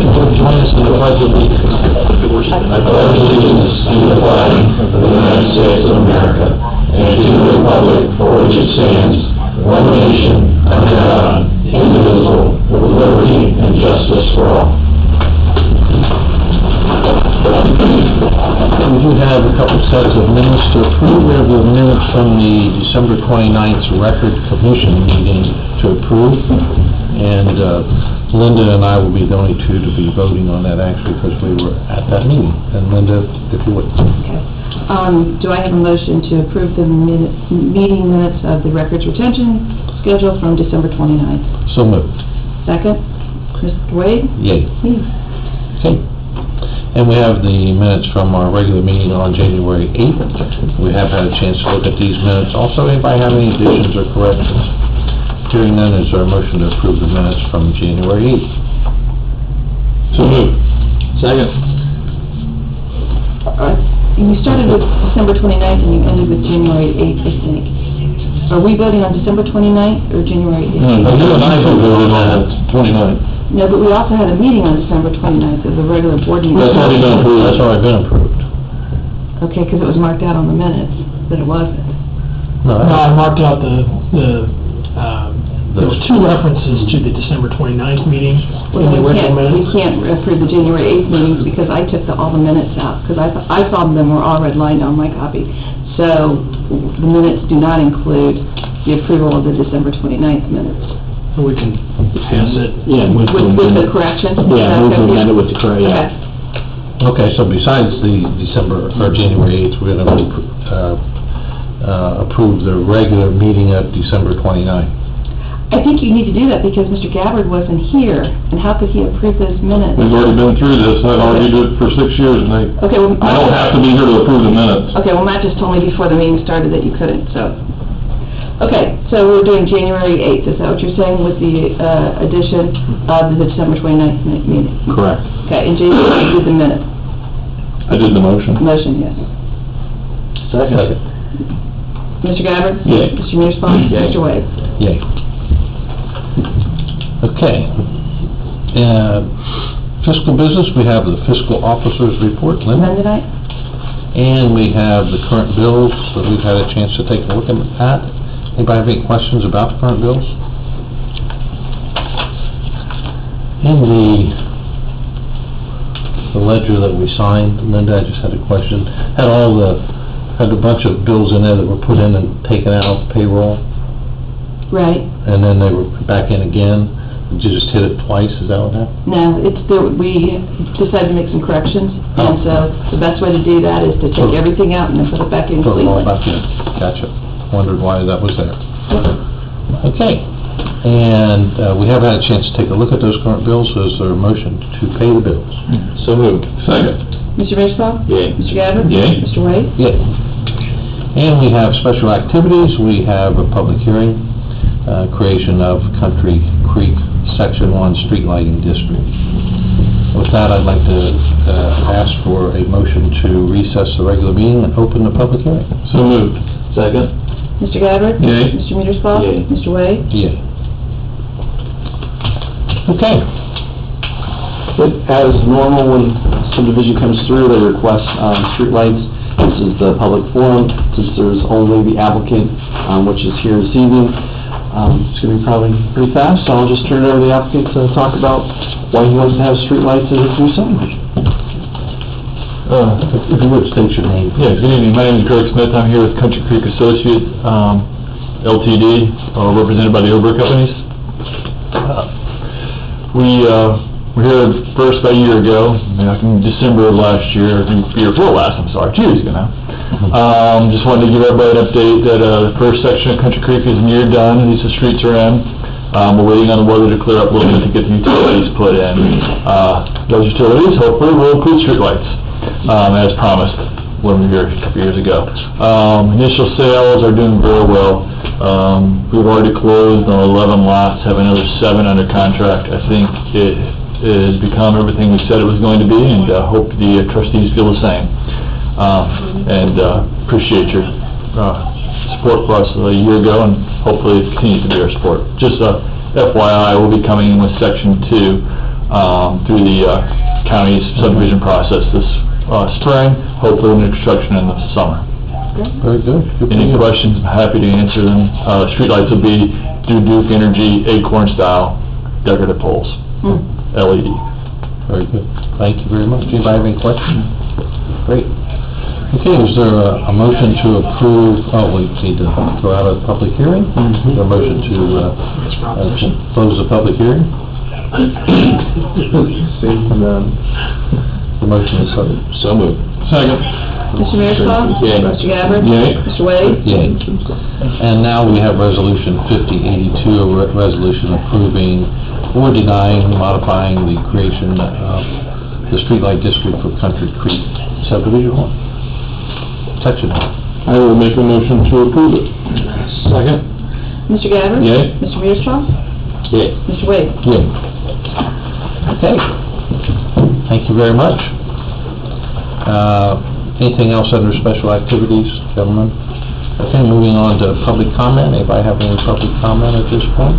Join us in the Pledge of Allegiance. I pledge allegiance to the flag of the United States of America and to the republic for which it stands, one nation, under God, indivisible, with liberty and justice for all. We do have a couple sets of minutes to approve. We have the minutes from the December 29th Record Commission meeting to approve. And Linda and I will be the only two to be voting on that, actually, because we were at that meeting. And Linda, if you would. Okay. Do I have a motion to approve the meeting minutes of the records retention schedule from December 29th? So moved. Second? Mr. Wade? Yay. Okay. And we have the minutes from our regular meeting on January 8th. We have had a chance to look at these minutes. Also, anybody have any additions or corrections? Hearing none, is there a motion to approve the minutes from January 8th? So moved. Second. You started with December 29th and you ended with January 8th, I think. Are we voting on December 29th or January 8th? No, you and I voted on 29th. No, but we also had a meeting on December 29th as a regular board meeting. That's already been approved. That's already been approved. Okay, because it was marked out on the minutes, but it wasn't. No, I marked out there was two references to the December 29th meeting in the original minutes. We can't approve the January 8th meetings because I took all the minutes out, because I saw them were all redlined on my copy. So the minutes do not include the approval of the December 29th minutes. So we can pass it. Yeah, with the correction? Yeah, we can amend it with the correction, yeah. Okay, so besides the December, or January 8th, we're going to approve the regular meeting of December 29th. I think you need to do that because Mr. Gabbard wasn't here, and how could he approve those minutes? We've already been through this. I've already did it for 6 years, and okay, well, I don't have to be here to approve the minutes. Okay, well, Matt just told me before the meeting started that you couldn't, so. Okay, so we're doing January 8th, is that what you're saying, with the addition of the December 29th meeting? Correct. Okay, and Jason, you did the minutes? I did the motion. Motion, yes. Second. Mr. Gabbard? Yay. Mr. Mearsclaw? Yay. Mr. Wade? Yay. Okay. Fiscal business, we have the fiscal officer's report. Linda? None tonight? And we have the current bills that we've had a chance to take a look at. Anybody have any questions about the current bills? In the ledger that we signed, Linda, I just had a question. Had a bunch of bills in there that were put in and taken out of payroll. Right. And then they were back in again. Did you just hit it twice? Is that what happened? No, we decided to make some corrections, and so the best way to do that is to take everything out and then put it back in Put it all completely. back in. Gotcha. Wondered why that was there. Okay. And we have had a chance to take a look at those current bills. So is there a motion to pay the bills? So moved. Second. Mr. Mearsclaw? Yay. Mr. Gabbard? Yay. Mr. Wade? Yeah. And we have special activities. We have a public hearing, creation of Country Creek Section 1 Street Lighting District. With that, I'd like to ask for a motion to recess the regular meeting and open the public hearing. So moved. Second. Mr. Gabbard? Yay. Mr. Mearsclaw? Yay. Mr. Wade? Yeah. Okay. As normal, when subdivision comes through, they request street lights. This is the public forum, since there's only the applicant, which is here this evening. It's going to be probably pretty fast, so I'll just turn it over to the applicant to talk about why he wants to have street lights in his new subdivision. If you would, state your name. Yeah, good evening. My name is Greg Smith. I'm here with Country Creek Associates, LTD, represented by the Ober Companies. We were here first about a year ago, in December of last year, year before last, I'm sorry, 2 years ago now. Just wanted to give everybody an update that the first section of Country Creek is near done, at least the streets are in. We're waiting on the weather to clear up a little bit to get the utilities put in. Those utilities, hopefully, will include streetlights, as promised when we were here a couple years ago. Initial sales are doing very well. We've already closed on 11 lots, have another 7 under contract. I think it has become everything we said it was going to be, and hope the trustees feel the same. Appreciate your support for us a year ago, and hopefully it continues to be our support. Just FYI, we'll be coming in with Section 2 through the county's subdivision process this spring, hopefully new construction in the summer. Very good. Good for Any you. questions, I'm happy to answer them. Streetlights will be through Duke Energy, Acorn style, decorative poles, LED. Very good. Thank you very much. Anybody have any questions? Great. Okay, is there a motion to approve, we need to go out of the public hearing? Is there a motion to close the public hearing? The motion is so moved. Second. Mr. Mearsclaw? Yay. Mr. Gabbard? Yay. Mr. Wade? Yay. And now we have Resolution 5082, a resolution approving or denying, modifying the creation of the streetlight district for Country Creek Subdivision 1. Section 1. I will make a motion to approve it. Second. Mr. Gabbard? Yay. Mr. Mearsclaw? Yay. Mr. Wade? Yay. Okay. Thank you very much. Anything else under special activities, gentlemen? Okay, moving on to public comment. Anybody have any public comment at this point?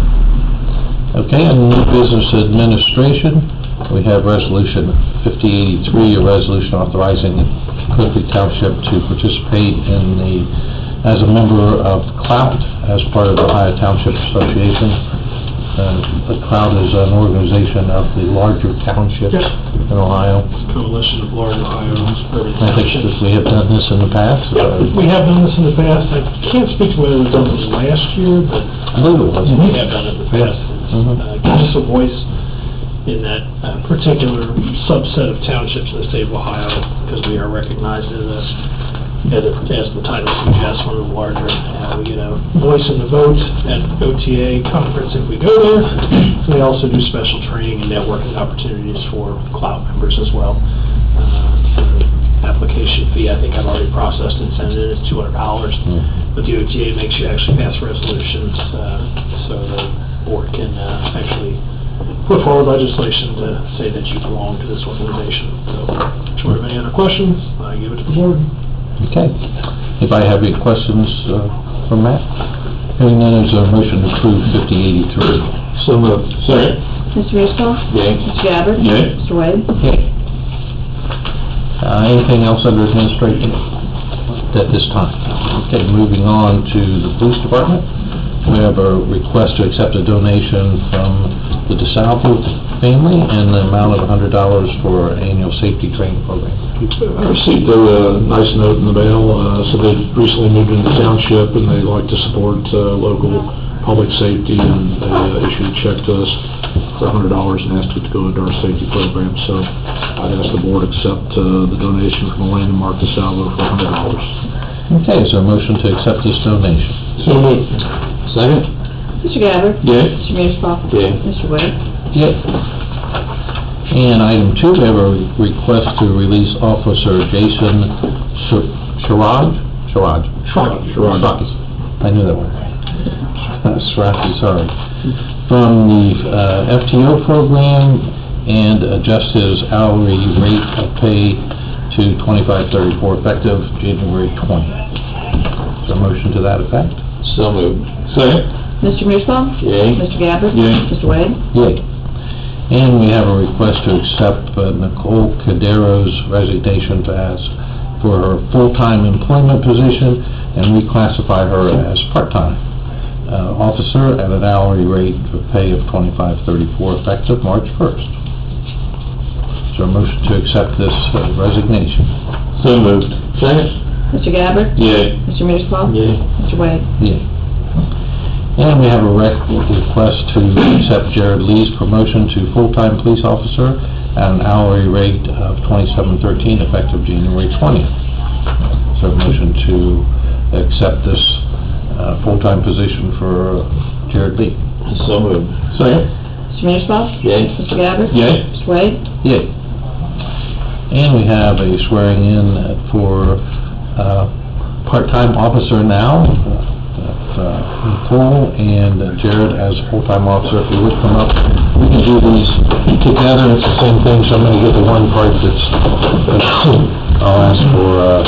Okay, and new business administration, we have Resolution 5083, a resolution authorizing Clearcreek Township to participate in as a member of CLOUT as part of the Ohio Township Association. The CLOUT is an organization of the larger townships in Ohio. Coalition of large Ohio urban I think townships. we have done this in the past. We have done this in the past. I can't speak to whether we've done this last year, but I believe it was. we have done it in the past. Gives us a voice in that particular subset of townships in the state of Ohio, because we are recognized as the title suggests, one of the larger, voice in the vote at OTA conference if we go there. We also do special training and networking opportunities for CLOUT members as well. Application fee, I think I've already processed and sent it in, it's $200. But the OTA makes you actually pass resolutions, so the board can actually put forward legislation to say that you belong to this organization. So, short of any other questions, I give it to the board. Okay. Anybody have any questions for Matt? Hearing none, is there a motion to approve 5083? So moved. Second. Mr. Mearsclaw? Yay. Mr. Gabbard? Yay. Mr. Wade? Okay. Anything else under administration at this time? Okay, moving on to the police department. We have a request to accept a donation from the DeSalvo family in the amount of $100 for an annual safety training program. I received a nice note in the mail. So they recently moved into Township, and they like to support local public safety, and they issued a check to us for $100 and asked it to go into our safety program. So I'd ask the board accept the donation from Elaine and Mark DeSalvo for $100. Okay, is there a motion to accept this donation? So moved. Second? Mr. Gabbard? Yay. Mr. Mearsclaw? Yay. Mr. Wade? Yay. And item 2, we have a request to release Officer Jason Sharaj. I knew that word. Sharaj, sorry. From the FTO program and adjust his hourly rate of pay to $25.34 effective January 20th. Is there a motion to that effect? So moved. Second. Mr. Mearsclaw? Yay. Mr. Gabbard? Yay. Mr. Wade? Yay. And we have a request to accept Nicole Cadero's resignation for her full-time employment position and reclassify her as part-time officer at an hourly rate of pay of $25.34 effective March 1st. Is there a motion to accept this resignation? So moved. Second. Mr. Gabbard? Yay. Mr. Mearsclaw? Yay. Mr. Wade? Yay. And we have a request to accept Jared Lee's promotion to full-time police officer at an hourly rate of $27.13 effective January 20th. So a motion to accept this full-time position for Jared Lee. So moved. Second. Mr. Mearsclaw? Yay. Mr. Gabbard? Yay. Mr. Wade? Yay. And we have a swearing in for part-time officer now. Nicole and Jared as full-time officer. If you would come up, we can do these together. It's the same thing, so I'm going to get the one part that's I'll ask for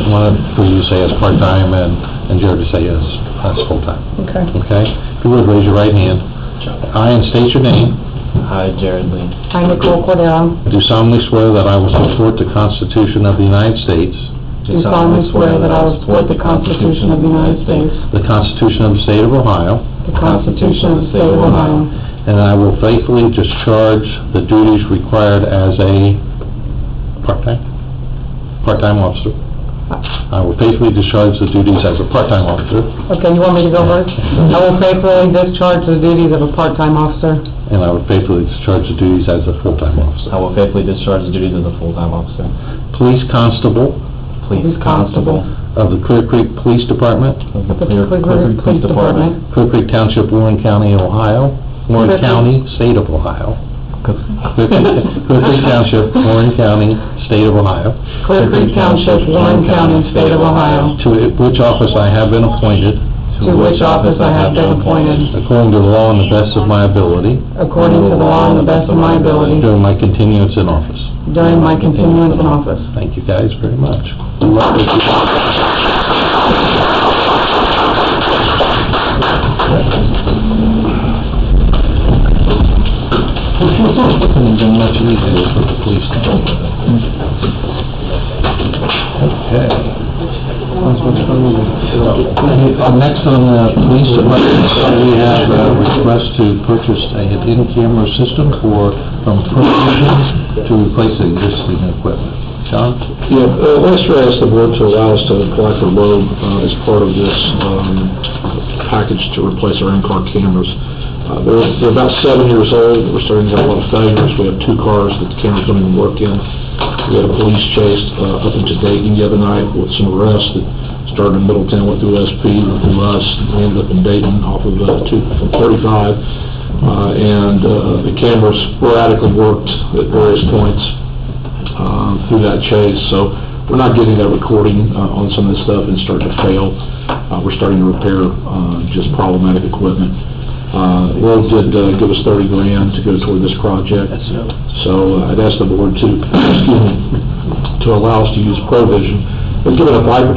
one for you to say as part-time and Jared to say yes, as full-time. Okay. Okay? If you would, raise your right hand. I, and state your name, I, Jared Lee. I, Nicole Cordero, do solemnly swear that I will support the Constitution of the United States, do solemnly swear that I will support the Constitution of the United States, the Constitution of the State of Ohio, the Constitution of the State of Ohio, and I will faithfully discharge the duties required as a part-time officer. I will faithfully discharge the duties as a part-time officer, Okay, you want me to go first? I will faithfully discharge the duties of a part-time officer and I will faithfully discharge the duties as a full-time officer. I will faithfully discharge the duties of a full-time officer. Police Constable Police Constable of the Clearcreek Police Department, of the Clearcreek Police Department, Clearcreek Township, Warren County, Ohio, Warren Clearcreek. County, State of Ohio. Clearcreek Township, Warren County, State of Ohio, Clearcreek Township, Warren County, State of Ohio, to which office I have been appointed, to which office I have been appointed, according to the law and the best of my ability, according to the law and the best of my ability, during my continuance in office. during my continuance in office. Thank you guys very much. It's been much easier for the police department. Okay. Next on the police department, we have a request to purchase an in-camera system from Provision to replace the existing equipment. John? Yeah, last year I asked the board to allow us to apply for loan as part of this package to replace our in-car cameras. They're about 7 years old. We're starting to have a lot of failures. We have 2 cars that the cameras don't even work in. We had a police chase up into Dayton the other night with some arrests that started in Middletown, went through SP, went through us, and ended up in Dayton off of 35. And the cameras sporadically worked at various points through that chase. So we're not getting that recording on some of this stuff and starting to fail. We're starting to repair just problematic equipment. Will did give us $30,000 to go toward this project. So I'd ask the board to, to allow us to use Provision. They're giving a 5%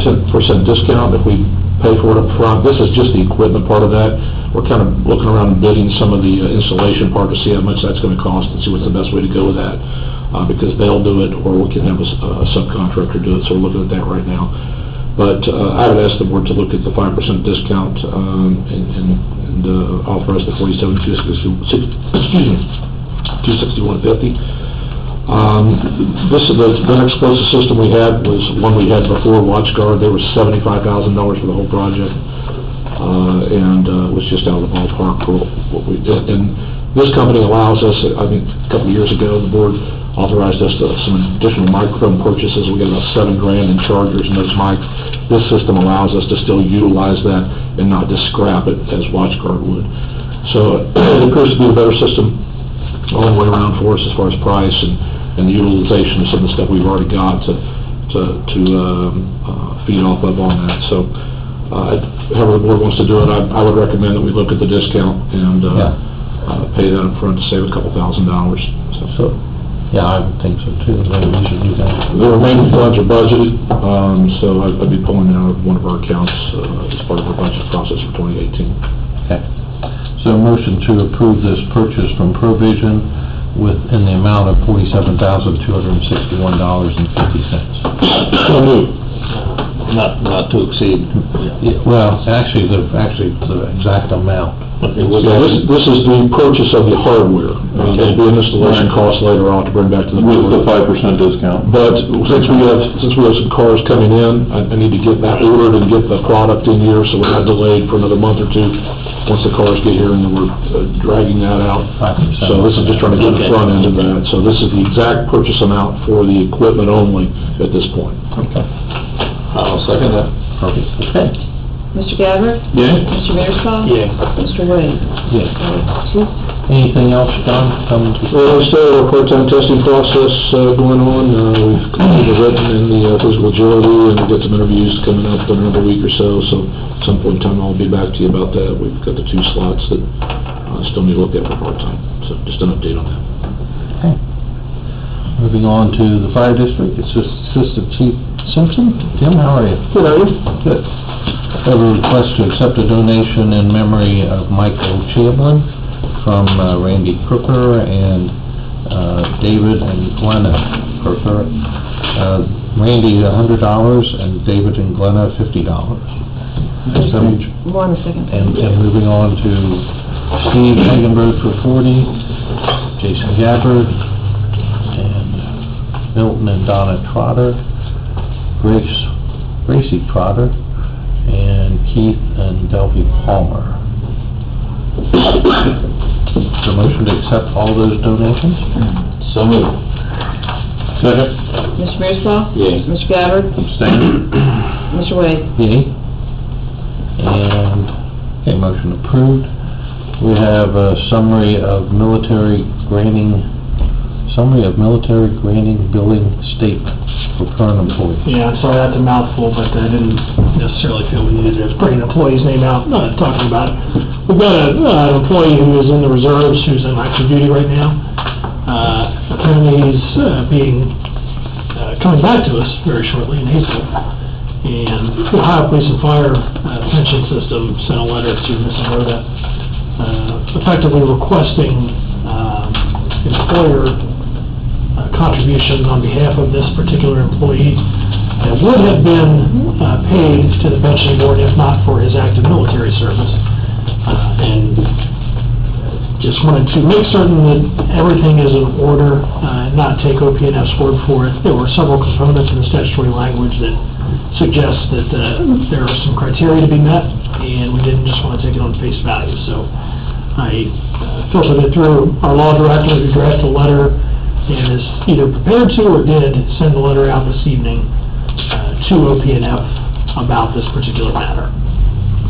discount if we pay for it up front. This is just the equipment part of that. We're kind of looking around and bidding some of the installation part to see how much that's going to cost and see what's the best way to go with that. Because they'll do it, or we can have a subcontractor do it, so we're looking at that right now. But I would ask the board to look at the 5% discount and authorize the $261.50. This is the next closest system we had was one we had before WatchGuard. They were $75,000 for the whole project, and was just out of the ballpark for what we did. And this company allows us. I mean, a couple of years ago, the board authorized us to some additional microphone purchases. We got about $7,000 in chargers and those mics. This system allows us to still utilize that and not just scrap it as WatchGuard would. So it appears to be a better system all the way around for us as far as price and the utilization of some of the stuff we've already got to feed off of on that. So however the board wants to do it, I would recommend that we look at the discount and pay that up front to save a couple $1,000. So. Yeah, I would think so too. Maybe we should do that. The remaining funds are budgeted, so I'd be pulling out of one of our accounts as part of our budget process for 2018. Okay. So a motion to approve this purchase from Provision in the amount of $47,261.50. So moved. Not to exceed. Well, actually, the exact amount. This is the purchase of the hardware. There'll be an installation cost later on to bring back to the board. With the 5% discount. But since we have some cars coming in, I need to get that ordered and get the product in here, so we're not delayed for another month or two once the cars get here, and then we're dragging that out. 5%. So this is just trying to get the front end of that. So this is the exact purchase amount for the equipment only at this point. Okay. I'll second that. Perfect. Okay. Mr. Gabbard? Yeah. Mr. Mearsclaw? Yeah. Mr. Williams? Yeah. 2. Anything else, John? Well, we still have a part-time testing process going on. We've completed the written and the physical agility, and we've got some interviews coming up in another week or so. So at some point in time, I'll be back to you about that. We've got the 2 slots that still need to look at for part-time. So just an update on that. Okay. Moving on to the fire district, it's Assistant Chief Simpson. Tim, how are you? Good, how are you? Good. I have a request to accept a donation in memory of Michael Chamberlain from Randy Crooker and David and Glenna Crooker. Randy, $100, and David and Glenna, $50. More on the second And page. moving on to Steve Hagenberg for 40, Jason Gabbard, and Milton and Donna Trotter, Gracie Trotter, and Keith and Delphi Palmer. The motion to accept all those donations? So moved. Second. Mr. Mearsclaw? Yea. Mr. Gabbard? Abstain. Mr. Wade? Yea. And, okay, motion approved. We have a summary of military granting billing statement for current employees. Yeah, I'm sorry, that's a mouthful, but I didn't necessarily feel we needed to bring an employee's name out, talking about it. We've got an employee who is in the reserves, who's in active duty right now. Apparently he's coming back to us very shortly in April. And the Ohio Police and Fire pension system sent a letter to Mrs. Rhoda, effectively requesting employer contributions on behalf of this particular employee that would have been paid to the pension board if not for his active military service. And just wanted to make certain that everything is in order and not take OP&F's word for it. There were several components in the statutory language that suggest that there are some criteria to be met, and we didn't just want to take it on face value. So I filtered it through our law director, who drafted a letter and is either prepared to or did send a letter out this evening to OP&F about this particular matter.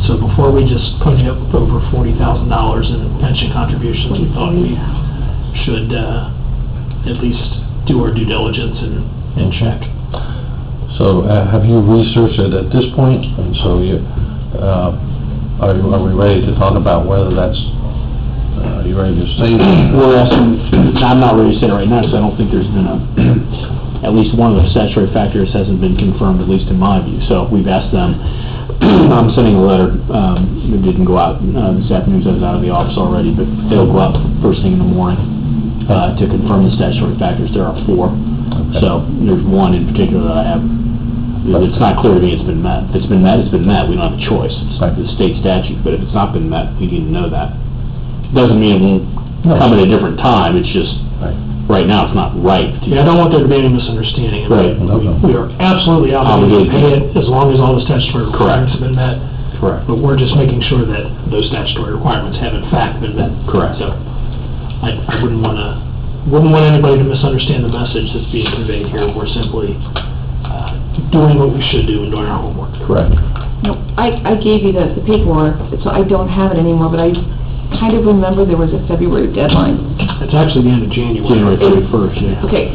So before we just pony up over $40,000 in pension contributions, we thought we should at least do our due diligence and check. So have you researched it at this point? And so are we ready to talk about whether that's, are you ready to say that? We're asking, I'm not ready to say it right now, because I don't think there's been at least one of the statutory factors hasn't been confirmed, at least in my view. So we've asked them, I'm sending a letter, it didn't go out this afternoon, so I was out of the office already, but it'll go out first thing in the morning to confirm the statutory factors. There are 4. Okay. So there's one in particular that I have, it's not clear to me it's been met. If it's been met, it's been met. We don't have a choice. It's like the state statute, but if it's not been met, we need to know that. Doesn't mean it won't come at a different time, it's just, right now, it's not right. Yeah, I don't want there to be any misunderstanding. Right. We are absolutely obligated to pay it as long as all the statutory requirements have been met. Correct. But we're just making sure that those statutory requirements have in fact been met. Correct. So I wouldn't want anybody to misunderstand the message that's being conveyed here. We're simply doing what we should do and doing our homework. Correct. No, I gave you the paperwork, so I don't have it anymore, but I kind of remember there was a February deadline. It's actually the end of January. January 31st, yeah. Okay.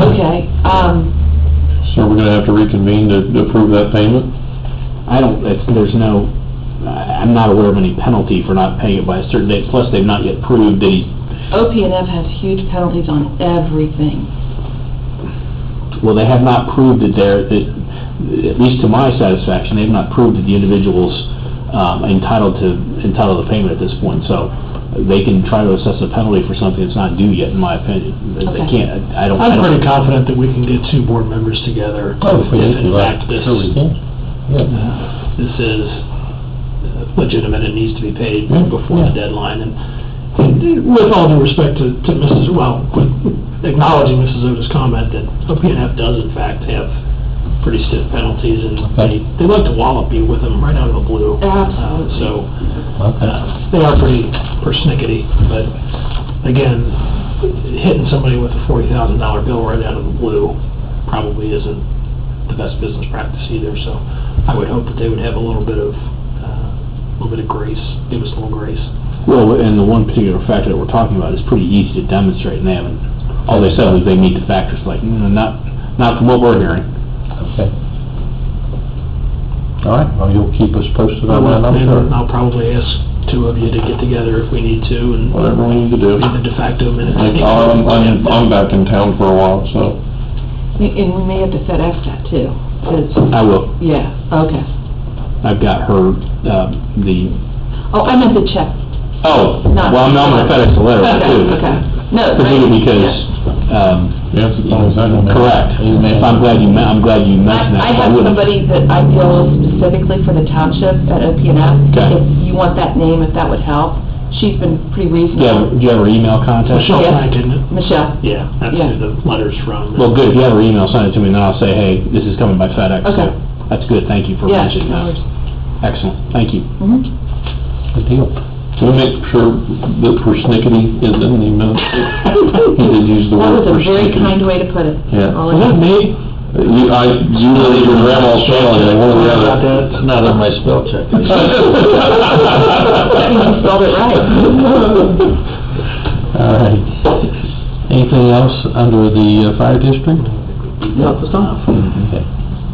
Okay, So we're gonna have to reconvene to approve that payment? I'm not aware of any penalty for not paying it by a certain date, plus they've not yet proved that OP&F has huge penalties on everything. well, they have not proved that at least to my satisfaction, they've not proved that the individual's entitled to payment at this point, so they can try to assess a penalty for something that's not due yet, in my opinion. They Okay. can't, I'm pretty confident that we can get 2 board members together. Oh, If in fact this Sure we can. Yeah. this is legitimate and needs to be paid Yeah, before yeah. the deadline. And with all due respect to Mrs., acknowledging Mrs. Oda's comment that OP&F does in fact have pretty stiff penalties, and they like to wallop you with them right out of the blue. Absolutely. So Okay. they are pretty persnickety, but again, hitting somebody with a $40,000 bill right out of the blue probably isn't the best business practice either. So I would hope that they would have a little bit of grace, give us a little grace. Well, and the one particular factor that we're talking about is pretty easy to demonstrate, and they haven't, all they said was they meet the factors, like, not from what we're hearing. Okay. All right, well, you'll keep us posted on that, I'm And sure. I'll probably ask 2 of you to get together if we need to, and Whatever we need to do. be the de facto minute. I'm back in town for a while, so. And we may have to FedEx that too, 'cause, I will. yeah, okay. I've got her, Oh, I meant the check Oh, Not- well, I'm gonna FedEx the letter too. Okay. No, Particularly because, Yes, as long as I know. correct. I'm glad you mentioned that. I have somebody that I deal with specifically for the township at OPNF. Okay. If you want that name, if that would help. She's been pretty Do reasonable. you have her email contact? Michelle Yes. Frank, isn't it? Michelle. Yeah, that's Yeah. who the letter's from. Well, good, if you have her email, send it to me, and then I'll say, hey, this is coming by FedEx. Okay. So that's good, thank you for Yeah, mentioning no that. worries. Excellent, thank you. Mhm. Good deal. Can we make sure that persnickety is in the minutes? He did use the That word was a very persnickety. kind way to put it. Yeah. I'll Was let that me? You really, your grandma's family, one or the other. It's not on my spell check. That means you spelled it right. All right. Anything else under the fire district? No, that's all. Okay.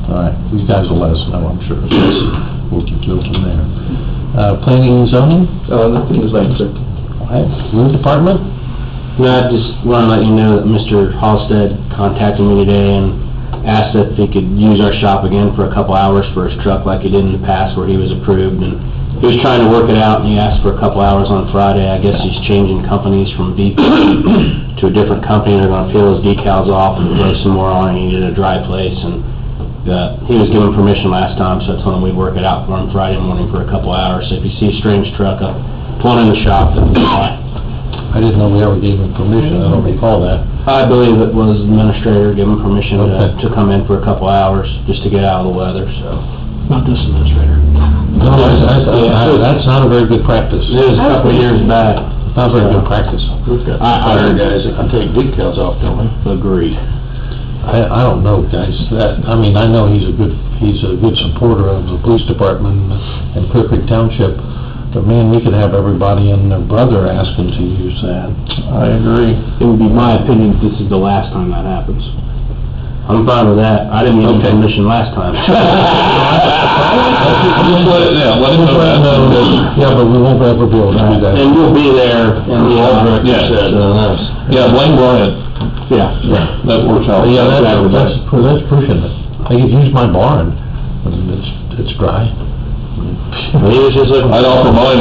All right, you guys will let us know, I'm sure. We'll go from there. Planning and zoning? Nothing is like, sir. All right. Road department? No, I just want to let you know that Mr. Halsted contacted me today and asked if he could use our shop again for a couple hours for his truck like he did in the past where he was approved. And he was trying to work it out, and he asked for a couple hours on Friday. I guess he's changing companies from BP to a different company. They're going to peel his decals off and lay some more on. He needed a dry place, and he was given permission last time, so I told him we'd work it out for him Friday morning for a couple hours. So if you see a strange truck up, pulling in the shop, that's why. I didn't know we ever gave him permission, I don't recall that. I believe it was the administrator giving permission Okay. to come in for a couple hours, just to get out of the weather, so. Not this administrator. No, that's not a very good practice. It was a couple of years back. Not very good practice. We've got fire guys that can take decals off, don't we? Agreed. I don't know, guys, I mean, I know he's a good supporter of the police department and Clearcreek Township, but man, we could have everybody and their brother asking to use that. I agree. It would be my opinion that this is the last time that happens. I'm fine with that. I didn't give him Okay. permission last time. Just let him know that. Yeah, but we won't ever be able to do that. And we'll be there, and Yeah. Yeah, blame Brian. yeah. That works out. Yeah, that's pushing it. I could use my barn, but it's dry. He was just looking. I'd offer mine,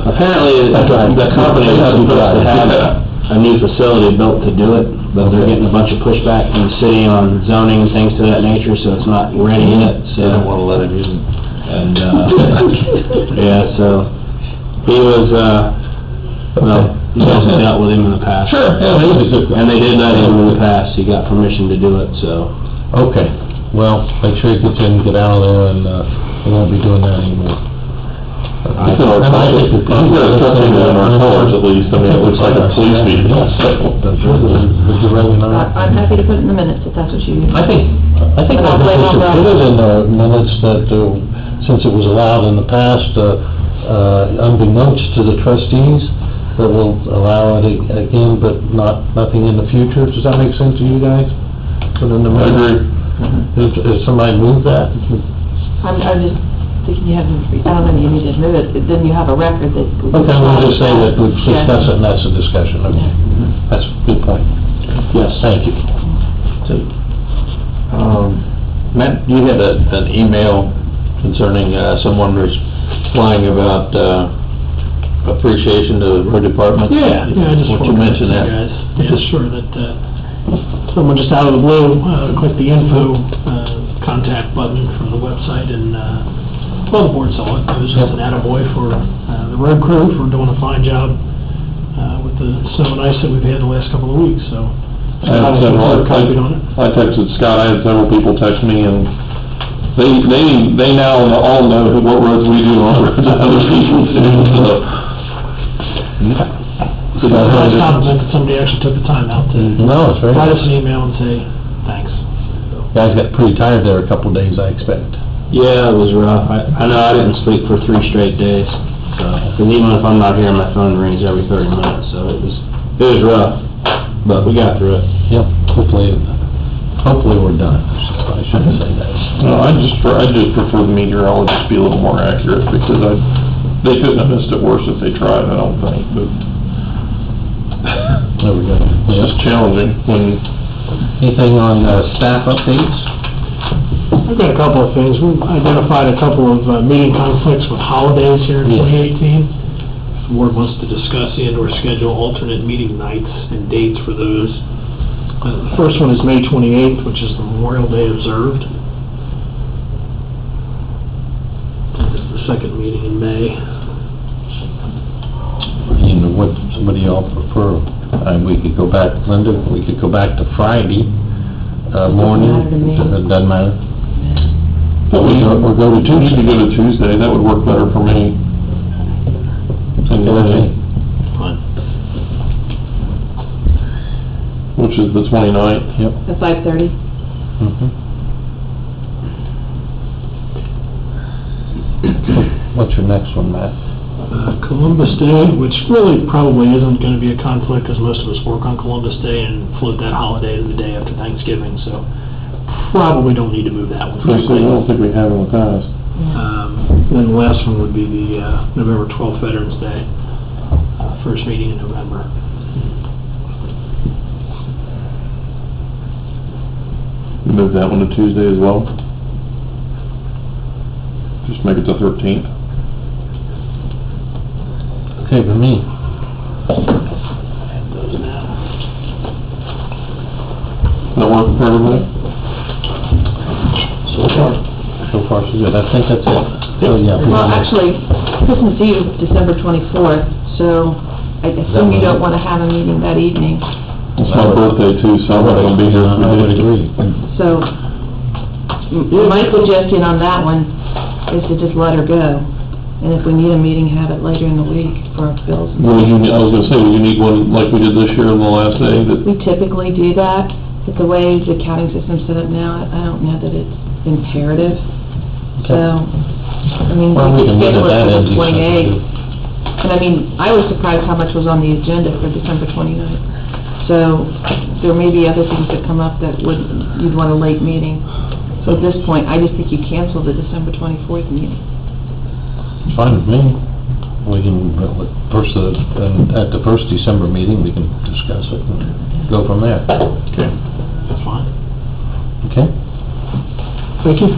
Apparently, the company is supposed to have a new facility built to do it, but they're getting a bunch of pushback from the city on zoning and things to that nature, so it's not ready yet, so. They don't wanna let him use it. And, yeah, so, he was, well, you guys have dealt with him in the past. Sure, yeah, he's a good guy. And they did let him in the past, he got permission to do it, so. Okay, well, make sure you get in, get out of there, and, we won't be doing that anymore. He's got a truck in our colors at least, I mean, it looks like a police vehicle, so. Would you rather not? I'm happy to put it in the minutes if that's what you... I think we should put it in the minutes that, since it was allowed in the past, unbeknownst to the trustees, that we'll allow it again, but nothing in the future. Does that make sense to you guys? Put in the I minutes? agree. If somebody move that? I'm just thinking you haven't, I don't know, you need to move it, then you have a record that... Okay, we'll just say that we've discussed it, and that's a discussion, okay. That's a good point. Yes. Thank you. Matt, you had an email concerning, someone replying about, appreciation to the road department? Yeah, I just Won't you wanted mention to that? guys. Yeah, sure, that, someone just out of the blue, clicked the info, contact button from the website, and, well, the board saw it. It was just an attaboy for, the road crew for doing a fine job, with the snow and ice that we've had the last couple of weeks, so. Copied on it. I texted Scott, I had several people text me, and they now all know what roads we do on roads that other people do, so. So that's a nice compliment that somebody actually took the time out to No, it's very write us nice. an email and say, thanks. Guys got pretty tired there a couple of days, I expect. Yeah, it was rough. I know I didn't sleep for 3 straight days, so, because even if I'm not here, my phone rings every 30 minutes, so it was rough, but we got through it. Yep, hopefully we're done. I shouldn't say that. No, I just prefer the meteorologists be a little more accurate, because they couldn't have missed it worse if they tried, I don't think, but There we go. it's just challenging when, Anything on staff updates? I've got a couple of things. We've identified a couple of meeting conflicts with holidays here in Yeah. 2018. the board wants to discuss and/or schedule alternate meeting nights and dates for those. The first one is May 28th, which is the Memorial Day observed. It's the second meeting in May. What do y'all prefer? We could go back, Linda, we could go back to Friday, morning. Doesn't matter to me. It doesn't matter. Or go to Tuesday, to go to Tuesday, that would work better for me. Fine. Which is the 29th. Yep. At 5:30? What's your next one, Matt? Columbus Day, which really probably isn't going to be a conflict because most of us work on Columbus Day and float that holiday to the day after Thanksgiving, so probably don't need to move that one. I don't think we have in the past. Then the last one would be the November 12th Veterans Day, first meeting in November. Move that one to Tuesday as well. Just make it the 13th. Okay, for me. That work for everybody? So far, so good. I think that's it. Oh, yeah. Well, actually, Christmas Eve, December 24th, so I assume you don't want to have a meeting that evening. It's my birthday too, so I'm not gonna be here if we I would did. agree. So, my suggestion on that one is to just let her go. And if we need a meeting, have it later in the week for our bills. Well, I was gonna say, do you need one like we did this year on the last day? We typically do that, but the way the accounting system's set up now, I don't know that it's imperative. So, I mean, Well, we we can could look schedule at that it for the in 28th. And I mean, I was surprised how much was on the agenda for December 29th. So, there may be other things that come up that you'd want a late meeting. So at this point, I just think you cancel the December 24th meeting. Fine with me. We can, at the first December meeting, we can discuss it and go from there. Okay, that's fine. Okay? Thank you.